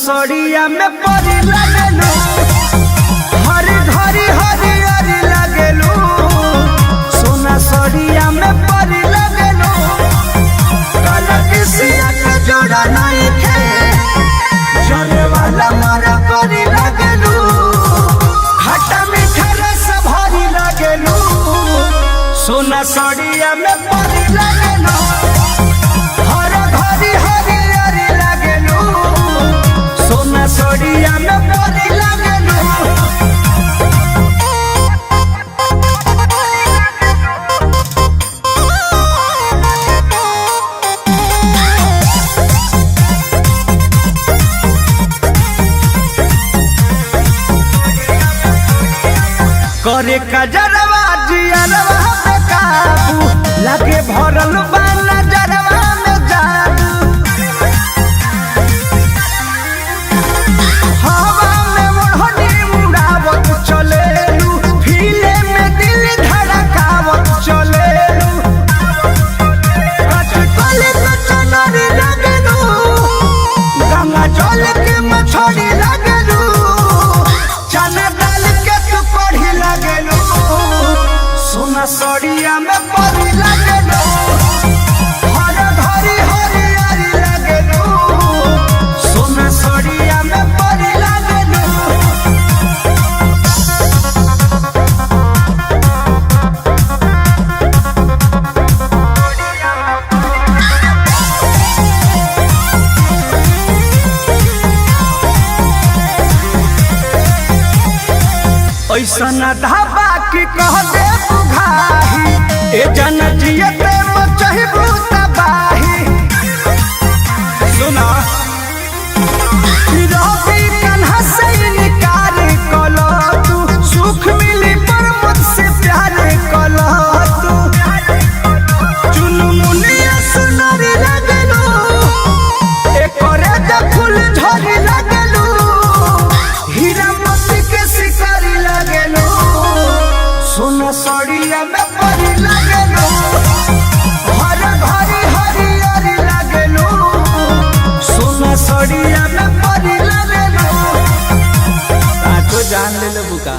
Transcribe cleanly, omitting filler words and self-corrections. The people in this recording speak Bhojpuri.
सड़िया में परी लगेलू, हरी घरी हरी हरी लगेलू। सोना सड़िया में परी लगेलू, काला किसिया के जोड़ा नहीं थे, जले वाला मारा परी लगेलू। खट्टा मीठा रस भरी लगेलू, सोना सड़िया में परी लगेलू, हरी घरी हरी हरी लगेलू। सोना सड़िया में परी लगेलू। करे कजरवा जियरवा पे काबू, लगे भरल बा नजरवा में जादू। हवा में ओढ़नी उड़ावत चलेलू, फीले में दिल धड़कावत चलेलू। कचकली पे चनरी लगेलू, गंगा जल के मछली लगेलू। चना डाल के तू पढ़ी लगेलू, सोना सड़िया में परी लगेलू, हरी घरी हरी हरी लगेलू। सोना सड़िया में परी लगेलू। ऐसन ढाबा की कह दे बुघाही, ए जनजियते मचहिबू तबाही। सुना रवि कन्हा से निकार कला तू, सुख मिली पर मुझसे प्यार कला तू। चुनमुनिया सुनरी लगेलू, एकरे फूल झड़ी लगेलू। हीरा मोती के शिकारी लगेलू, सोना सड़िया में परी लगेलू, हरी घरी हरी हरी लगेलू। सोना सड़िया में परी लगेलू। आँखों जान ले लो बुका।